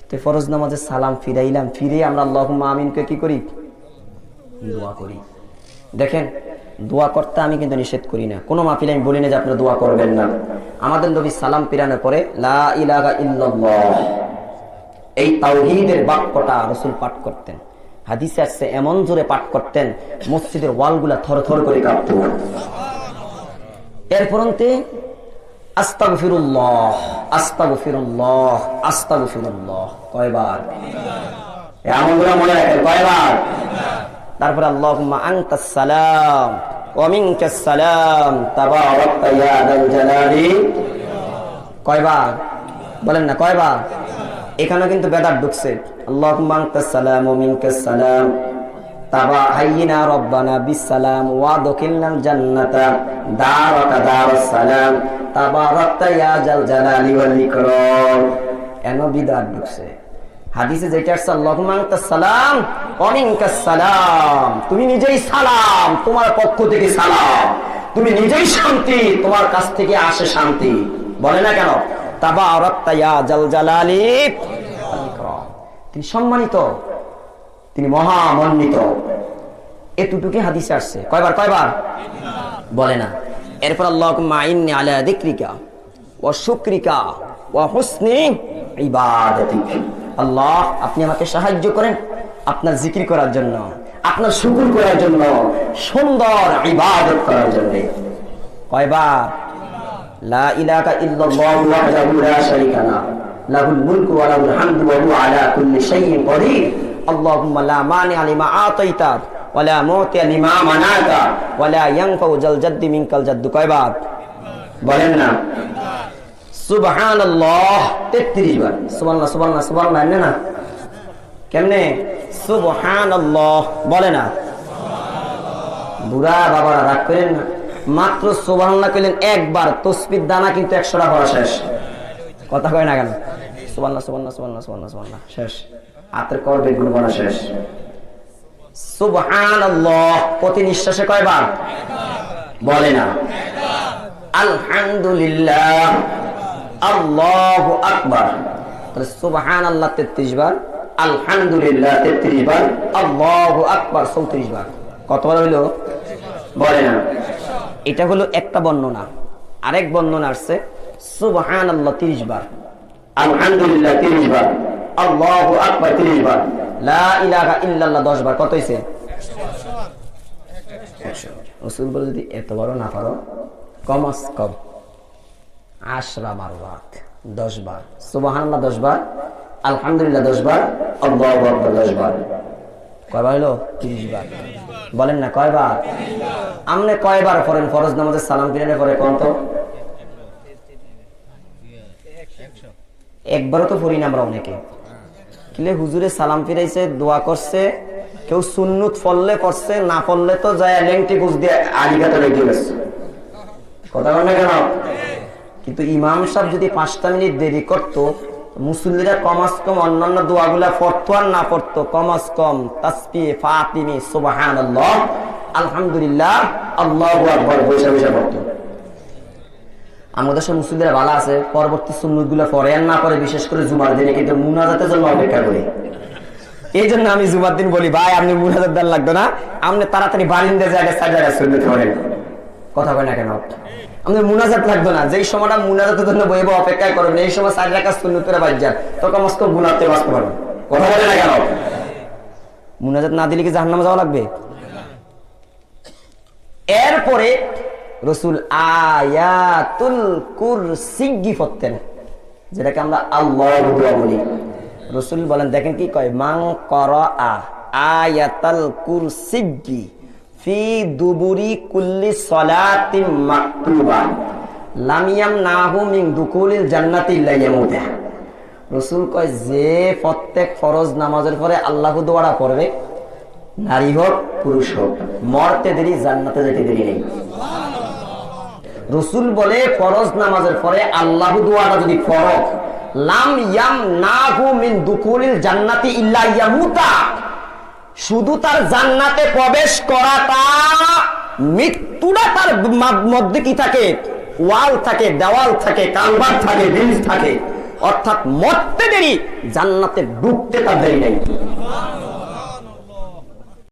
তো ফরজ নামাজে সালাম ফিরাইলাম, ফিরে আমরা আল্লাহুম্মা আমিনকে কি করি? দোয়া করি। দেখেন, দোয়া করতে আমি কিন্তু নিষেধ করি না, কোনো মাহফিলে আমি বলি না যে আপনারা দোয়া করবেন না। আমাদের নবী সালাম ফিরানোর পরে লা ইলাহা ইল্লাল্লাহ এই তাওহীদের বাক্যটা রাসূল পাঠ করতেন। হাদিসে আসছে এমন জোরে পাঠ করতেন মসজিদের ওয়ালগুলা থরথর করে কাঁপতো। এরপরতে আস্তাগফিরুল্লাহ আস্তাগফিরুল্লাহ আস্তাগফিরুল্লাহ কয়বার? এমনগুলো মনে রাখেন কয়বার? তারপরে আল্লাহুম্মা আনতাস সালাম ওয়া মিনকাস সালাম তাবারাকতা ইয়া যাল জালালি কয়বার? বলেন না কয়বার? এখানে কিন্তু বেদাত ঢুকছে। আল্লাহুম্মা আনতাস সালাম ওয়া মিনকাস সালাম তাবা হাইয়িনা রব্বানা বিসসালাম ওয়া দুখিলনাল জান্নাতা দারাকা দারুস সালাম তাবারাকতা ইয়া যাল জালালি ওয়াল ইকরাম। এনো বিদাত ঢুকছে। হাদিসে যেটা আছে আল্লাহুম্মা আনতাস সালাম ওয়া মিনকাস সালাম, তুমি নিজেই সালাম, তোমার পক্ষ থেকে সালাম, তুমি নিজেই শান্তি, তোমার কাছ থেকে আসে শান্তি। বলে না কেন? তাবারাকতা ইয়া যাল জালালি ওয়াল ইকরাম, তিনি সম্মানিত, তিনি মহামণ্ডিত। এতটুকু হাদিসে আসছে। কয়বার? কয়বার? বলে না। এরপর আল্লাহুম্মা ইন্নী আলা যিকরিকা ওয়া শুকরিকা ওয়া হুসনি ইবাদাতিক, আল্লাহ আপনি আমাকে সাহায্য করেন আপনার জিকির করার জন্য, আপনার শুকর করার জন্য, সুন্দর ইবাদত করার জন্য। কয়বার? লা ইলাহা ইল্লাল্লাহু ওয়াহদাহু লা শারীকা লাহু লাহুল মুলকু ওয়া লাহুল হামদু ওয়া হুয়া আলা কুল্লি শাইইন কাদির আল্লাহুম্মা লা মানিআ লিমা আতাইতা ওয়া লা মুতিআ লিমা মানাতা ওয়া লা ইয়ানফাউ যাল জাদ্দি মিনকাল জাদ্দু। কয়বার? বলেন না। সুবহানাল্লাহ 33 বার। সুবহানাল্লাহ সুবহানাল্লাহ সুবহানাল্লাহ এমনে না? কেমনে? সুবহানাল্লাহ বলে না। বুড়া বাবারা রাগ করেন না, মাত্র সুবহানাল্লাহ কইলেন একবার, তাসবিহ দানা কিন্তু 100টা পড়া শেষ। কথা কয় না কেন? সুবহানাল্লাহ সুবহানাল্লাহ সুবহানাল্লাহ সুবহানাল্লাহ সুবহানাল্লাহ শেষ, হাতের করবে গুণ পড়া শেষ। সুবহানাল্লাহ প্রতি নিঃশ্বাসে কয়বার? বলে না। আলহামদুলিল্লাহ আল্লাহু আকবার, তাহলে সুবহানাল্লাহ 33 বার, আলহামদুলিল্লাহ 33 বার, আল্লাহু আকবার 34 বার। কতবার হইল? বলে না। এটা হলো একটা বর্ণনা। আরেক বর্ণনা আসছে সুবহানাল্লাহ 30 বার, আলহামদুলিল্লাহ 30 বার, আল্লাহু আকবার 30 বার, লা ইলাহা ইল্লাল্লাহ 10 বার। কত হইছে? 100। রাসূল বলে যদি এত বড় না পারো কমস কম 10 মাররাত, 10 বার সুবহানাল্লাহ 10 বার, আলহামদুলিল্লাহ 10 বার, আল্লাহু আকবার 10 বার। কয়বার হলো? 30 বার। বলেন না কয়বার? আমনে কয়বার পড়েন ফরজ নামাজে সালাম ফিরানোর পরে? কোন তো একবারও তো পড়ি না আমরা অনেকে। কিলে হুজুরে সালাম ফিরাইছে, দোয়া করছে, কেউ সুন্নত পড়লে পড়ছে, না পড়লে তো যায় লেংটি গুজ দিয়ে আলিগাতে রেখে গেছে। কথা বল না কেন? কিন্তু ইমাম সাহেব যদি 5টা মিনিট দেরি করতো, মুসল্লিরা কমাস কম অন্যান্য দোয়াগুলা পড়তো আর না পড়তো, কমাস কম তাসবিহ, ফাতিমি, সুবহানাল্লাহ, আলহামদুলিল্লাহ, আল্লাহু আকবার বসে বসে পড়তো। আমাদের সব মুসল্লিরা ভালো আছে, পরবর্তী সুন্নতগুলো পড়ে আর না পড়ে, বিশেষ করে জুমার দিনে কিন্তু মুনাজাতের জন্য অপেক্ষা করি। এই জন্য আমি জুমার দিন বলি, ভাই আপনি মুনাজাত দেন লাগতো না, আপনি তাড়াতাড়ি বারিন্দা জায়গায় সাজায় সুন্নত পড়েন। কথা কয় না কেন? আমাদের মুনাজাত লাগতো না, যেই সময়টা মুনাজাতের জন্য বইব অপেক্ষা করবেন, এই সময় 4 রাকাত সুন্নত পড়ে বাজ যান, তো কমস্ত গুনাহতে বাঁচতে পারবেন। কথা বলে না কেন? মুনাজাত না দিলে কি জাহান্নামে যাওয়া লাগবে? এরপরে রাসূল আয়াতুল কুরসি পড়তেন, যেটাকে আমরা আল্লাহু বলি। রাসূল বলেন, দেখেন কি কয়, মান ক্বারাআ আয়াতাল কুরসি ফি দুবুরি কুল্লি সালাতিন মাকতুবা লাম ইয়ামনাহু মিন দুকুলিল জান্নাতি ইল্লা ইয়ামুতা। রাসূল কয়, যে প্রত্যেক ফরজ নামাজের পরে আল্লাহু দোয়াটা পড়বে, নারী হোক পুরুষ হোক, মরতে দেরি জান্নাতে যেতে দেরি নেই। রাসূল বলে, ফরজ নামাজের পরে আল্লাহু দোয়াটা যদি পড়ো, লাম ইয়ামনাহু মিন দুকুলিল জান্নাতি ইল্লা ইয়ামুতা, শুধু তার জান্নাতে প্রবেশ করাটা, মৃত্যুটা তার মধ্যে কি থাকে? ওয়াল থাকে, দেওয়াল থাকে, কালভার থাকে, ব্রিজ থাকে, অর্থাৎ মরতে দেরি, জান্নাতে ঢুকতে তার দেরি নাই।